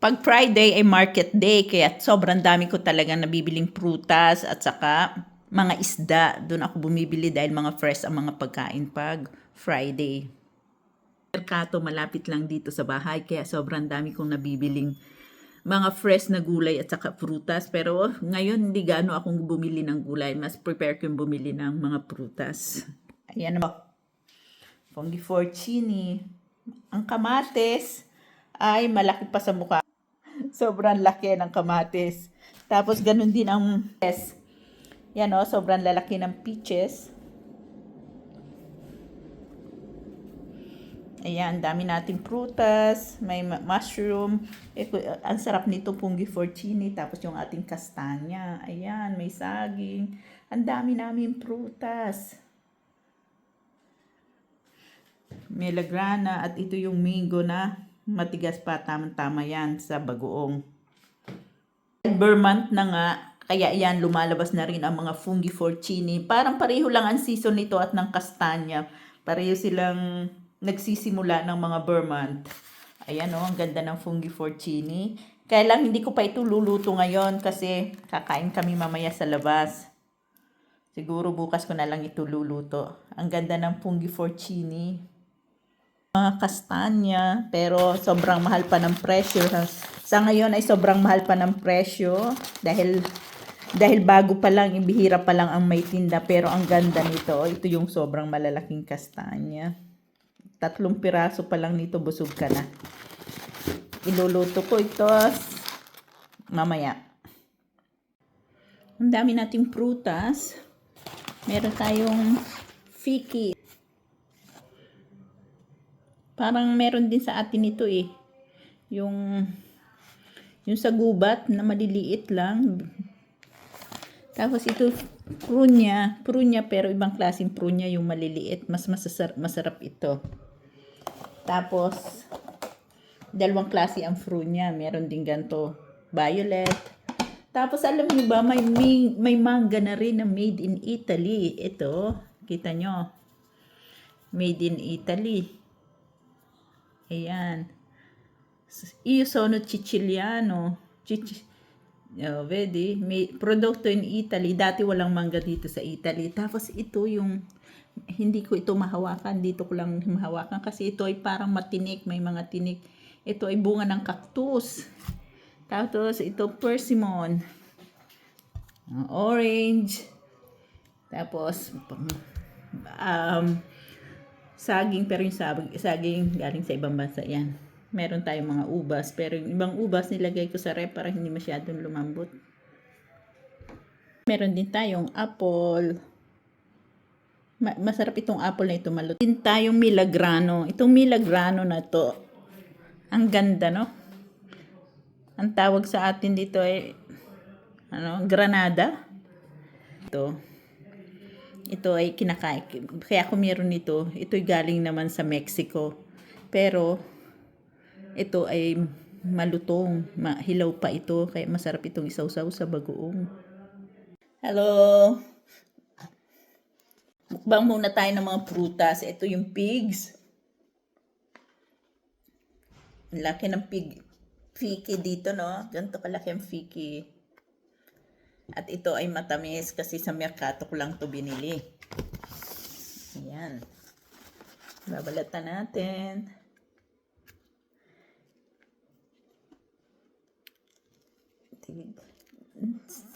Pag Friday ay market day, kaya sobrang dami ko talagang nabibiling prutas at saka mga isda. Doon ako bumibili dahil mga fresh ang mga pagkain pag Friday. Merkato malapit lang dito sa bahay, kaya sobrang dami kong nabibiling mga fresh na gulay at saka prutas. Pero ngayon hindi gaano akong bumili ng gulay. Mas prepare ko yung bumili ng mga prutas. Ayan naman. Funghi porcini. Ang kamates ay malaki pa sa mukha. Sobrang laki ng kamatis. Tapos ganun din ang peaches. Yan o, sobrang lalaki ng peaches. Ayan, dami nating prutas, may mushroom. Ang sarap nito, funghi porcini. Tapos yung ating kastanya. Ayan, may saging. Ang dami namin prutas. Melagrana at ito yung mango na matigas pa, tamang-tama yan sa bagoong. Month na nga, kaya yan lumalabas na rin ang mga funghi porcini. Parang pareho lang ang season nito at ng kastanya. Pareho silang nagsisimula ng mga month. Ayan o, ang ganda ng funghi porcini. Kaya lang hindi ko pa ito luluto ngayon kasi kakain kami mamaya sa labas. Siguro bukas ko na lang ito luluto. Ang ganda ng funghi porcini. Kastanya, pero sobrang mahal pa ng presyo. Sa ngayon ay sobrang mahal pa ng presyo dahil bago pa lang, ibihira pa lang ang may tinda, pero ang ganda nito. Ito yung sobrang malalaking kastanya. 3 piraso pa lang nito, busog ka na. Iluluto ko ito mamaya. Ang dami nating prutas. Meron tayong fiki. Parang meron din sa atin ito eh. Yung sa gubat na maliliit lang. Tapos ito prunya pero ibang klaseng prunya yung maliliit. Mas masarap ito. Tapos dalawang klase ang prunya. Meron din ganito, violet. Tapos alam niyo ba, may manga na rin na made in Italy. Ito, kita nyo. Made in Italy. Ayan. Io sono siciliano. Vedi? May prodotto in Italy. Dati walang mangga dito sa Italy. Tapos ito yung, hindi ko ito mahawakan. Dito ko lang mahawakan kasi ito ay parang matinik. May mga tinik. Ito ay bunga ng cactus. Tapos ito persimmon. Orange. Tapos saging, pero yung saging galing sa ibang bansa yan. Meron tayong mga ubas, pero yung ibang ubas nilagay ko sa rep para hindi masyadong lumambot. Meron din tayong apple. Masarap itong apple na ito, maluto. Din tayong milagrano. Itong milagrano na to, ang ganda, no? Ang tawag sa atin dito ay granada. Ito ay kinakain. Kaya kung meron nito, ito'y galing naman sa Mexico. Pero ito ay malutong, hilaw pa ito, kaya masarap itong isawsaw sa bagoong. Hello! Mukbang muna tayo ng mga prutas. Ito yung pigs. Ang laki ng fiki dito, no? Ganito kalaki ang fiki. At ito ay matamis kasi sa merkato ko lang to binili. Ayan. Babalatan natin.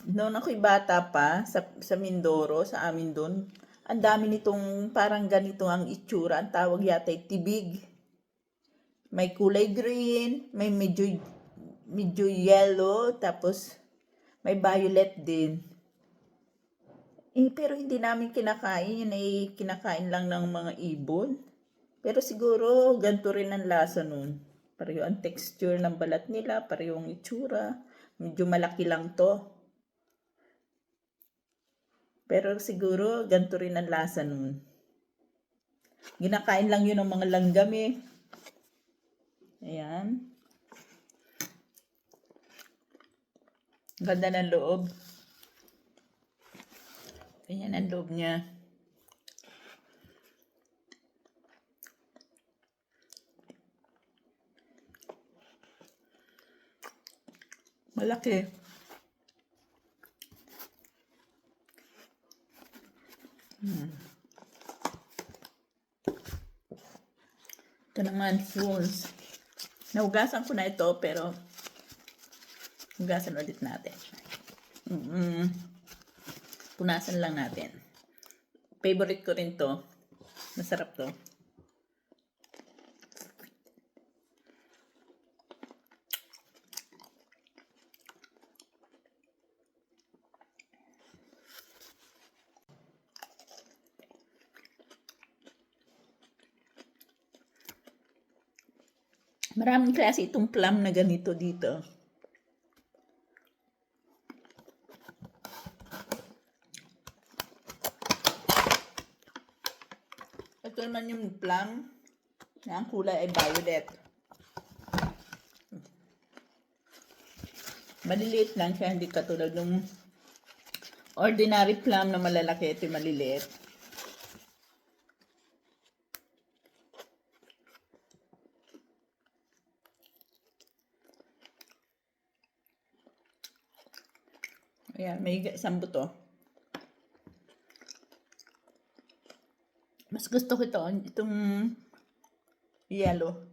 Noon ako'y bata pa, sa Mindoro, sa amin doon, ang dami nitong parang ganito ang itsura. Ang tawag yata ay tibig. May kulay green, may medyo yellow, tapos may violet din. Pero hindi namin kinakain. Yun ay kinakain lang ng mga ibon. Pero siguro ganito rin ang lasa nun. Pareho ang texture ng balat nila, pareho ang itsura. Medyo malaki lang to. Pero siguro ganito rin ang lasa nun. Ginakain lang yun ng mga langgam eh. Ayan. Ganda ng loob. Ganyan ang loob niya. Malaki. Ito naman, fruits. Nahugasan ko na ito, pero hugasan ulit natin. Punasan lang natin. Favorite ko rin to. Masarap to. Maraming klase itong plum na ganito dito. Ito naman yung plum na ang kulay ay violet. Maliliit lang siya, hindi katulad ng ordinary plum na malalaki. Ito yung maliliit. Ayan, may isang buto. Mas gusto ko ito, itong yellow.